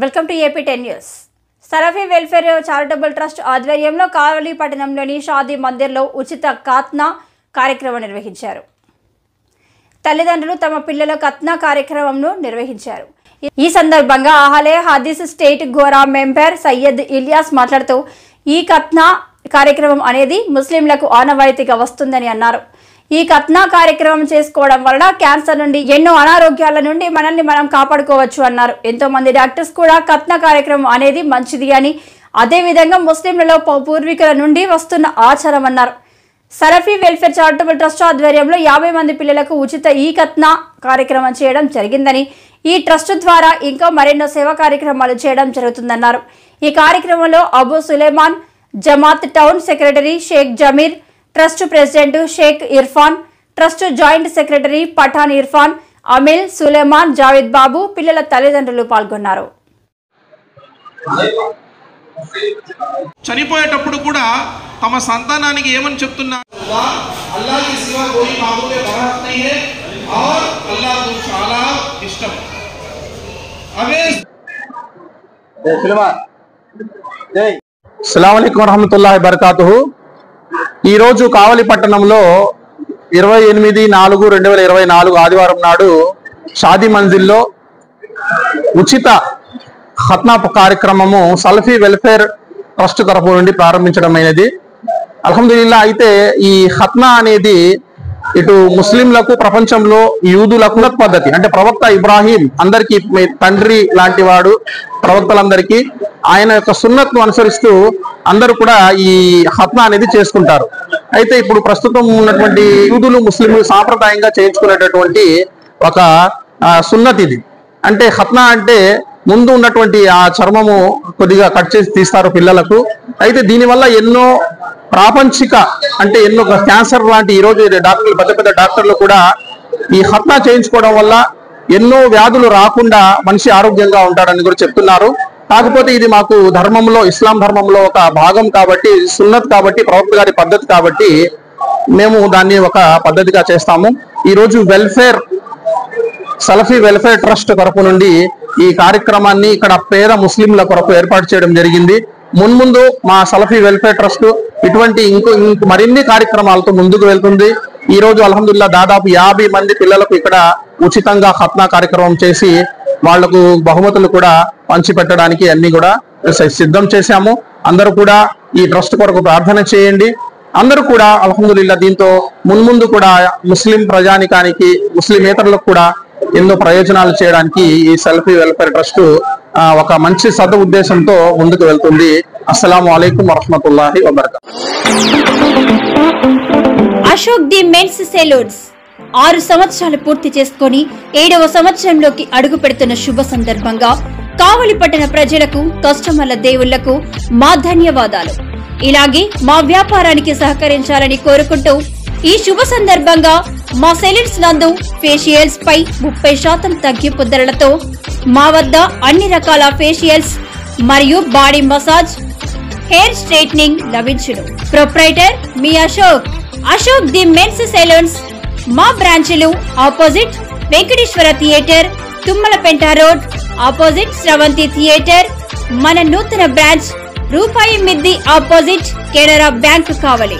Welcome to AP 10 news. Salafi welfare charitable trust ఆధ్వర్యంలో కావలి పట్టణంలోని షాదీ మందిర్లో ఉచిత ఖాత్నా కార్యక్రమం నిర్వహించారు. తల్లిదండ్రులు తమ పిల్లల ఖాత్నా కార్యక్రమంను నిర్వహించారు. ఈ సందర్భంగా అహలే హదీస్ స్టేట్ గోరా మెంబర్ సయ్యద్ ఇలియాస్ మాట్లాడుతూ ఈ ఖాత్నా కార్యక్రమం అనేది ముస్లింలకు ఆనవాయితీగా వస్తుందని అన్నారు. ఈ ఖాత్నా కార్యక్రమం చేసుకోవడం వలన క్యాన్సర్ నుండి ఎన్నో అనారోగ్యాల నుండి మనల్ని మనం కాపాడుకోవచ్చు అన్నారు. ఎంతో మంది డాక్టర్స్ కూడా ఖాత్నా కార్యక్రమం అనేది మంచిది అని, అదేవిధంగా ముస్లింలలో పూర్వీకుల నుండి వస్తున్న ఆచారం అన్నారు. సలఫీ వెల్ఫేర్ చారిటబుల్ ట్రస్ట్ ఆధ్వర్యంలో 50 మంది పిల్లలకు ఉచిత ఈ ఖాత్నా కార్యక్రమం చేయడం జరిగిందని, ఈ ట్రస్ట్ ద్వారా ఇంకా మరెన్నో సేవా కార్యక్రమాలు చేయడం జరుగుతుందన్నారు. ఈ కార్యక్రమంలో Abu Suleman, Jamaat town secretary Sheikh Jameer, trust president Sheikh Irfan, trust joint secretary Pathan Irfan, Amil, Suleman, Javed Babu, పిల్లల తల్లిదండ్రులు పాల్గొన్నారు. చనిపోయేటప్పుడు కూడా తమ సంతానానికి ఏమని చెప్తున్నారు? అల్లాహ్కి సివా కోయి మాబూదే బరాత్ నహీ హై ఔర్ అల్లాహ్కు చాలా ఇష్టం. అవే అస్సలాము అలైకుం వరహమతుల్లాహి వబరకాతుహు. ఈరోజు కావలి పట్టణంలో 28/4/2024 ఆదివారం నాడు షాదీ మంజిల్లో ఉచిత ఖత్నా కార్యక్రమము సలఫీ వెల్ఫేర్ ట్రస్ట్ తరఫు నుండి ప్రారంభించడమైనది. అల్హమ్దులిల్లా. అయితే ఈ ఖత్నా అనేది ఇటు ముస్లింలకు, ప్రపంచంలో యూదులకు ఉన్నత పద్ధతి. అంటే ప్రవక్త ఇబ్రాహీం అందరికీ తండ్రి లాంటి వాడు, ప్రవక్తలందరికీ ఆయన యొక్క సున్నత్ను అనుసరిస్తూ అందరూ కూడా ఈ ఖత్నా అనేది చేసుకుంటారు. అయితే ఇప్పుడు ప్రస్తుతం ఉన్నటువంటి యూదులు, ముస్లింలు సాంప్రదాయంగా చేయించుకునేటటువంటి ఒక సున్నత్ ఇది. అంటే ఖత్నా అంటే ముందు ఉన్నటువంటి ఆ చర్మము కొద్దిగా కట్ చేసి తీస్తారు పిల్లలకు. అయితే దీనివల్ల ఎన్నో ప్రాపంచిక, అంటే ఎన్నో క్యాన్సర్ లాంటి ఈరోజు డాక్టర్లు, పెద్ద పెద్ద డాక్టర్లు కూడా ఈ ఖత్నా చేయించుకోవడం వల్ల ఎన్నో వ్యాధులు రాకుండా మనిషి ఆరోగ్యంగా ఉంటాడని కూడా చెప్తున్నారు. కాకపోతే ఇది మాకు ధర్మంలో, ఇస్లాం ధర్మంలో ఒక భాగం కాబట్టి, సున్నత్ కాబట్టి, ప్రవక్త గారి పద్ధతి కాబట్టి మేము దాన్ని ఒక పద్ధతిగా చేస్తాము. ఈరోజు సలఫీ వెల్ఫేర్ ట్రస్ట్ తరపు నుండి ఈ కార్యక్రమాన్ని ఇక్కడ పేద ముస్లింల కొరకు ఏర్పాటు చేయడం జరిగింది. మున్ముందు మా సలఫీ వెల్ఫేర్ ట్రస్ట్ ఇటువంటి ఇంకో మరిన్ని కార్యక్రమాలతో ముందుకు వెళ్తుంది. ఈ రోజు అల్హమ్దులిల్లా దాదాపు 50 మంది పిల్లలకు ఇక్కడ ఉచితంగా ఖత్నా కార్యక్రమం చేసి వాళ్లకు బహుమతులు కూడా పంచిపెట్టడానికి అన్ని కూడా సిద్ధం చేశాము. అందరూ కూడా ఈ ట్రస్ట్ కొరకు ప్రార్థన చేయండి. అందరూ కూడా అల్హమ్దులిల్లా దీంతో మున్ముందు కూడా ముస్లిం ప్రజానికానికి, ముస్లిమేతరులకు కూడా ఎన్నో ప్రయోజనాలు చేయడానికి ఈ సలఫీ వెల్ఫేర్ ట్రస్ట్ ఒక మంచి ఉద్దేశంతో ముందుకు వెళ్తుంది. అస్సలాము అలైకుం వరహ్మతుల్లాహి వబరకాతుహు. అశోక్ ది మెన్స్ సెలూన్స్ 6 సంవత్సరాలు పూర్తి చేసుకుని 7వ సంవత్సరంలోకి అడుగు పెడుతున్న శుభ సందర్భంగా కావలి పట్టణ ప్రజలకు, కస్టమర్ల దేవుళ్లకు మా ధన్యవాదాలు. ఇలాగే మా వ్యాపారానికి సహకరించాలని కోరుకుంటూ ఈ శుభ సందర్భంగా మా సెలూన్స్ నందు ఫేషియల్స్ పై 30% తగ్గింపు ధరలతో మా వద్ద అన్ని రకాల ఫేషియల్స్ మరియు బాడీ మసాజ్, హెయిర్ స్ట్రైట్నింగ్ లభించును. ప్రొప్రైటర్ మీ అశోక్ ది మెన్స్ సెలూన్స్. మా బ్రాంచ్లు opposite Venkateswara theatre, Tummalapenta road, opposite Sravanthi theatre. మన నూతన బ్రాంచ్ రూపాయి మిద్ది ఆపోజిట్ కెనరా బ్యాంక్ కావలి.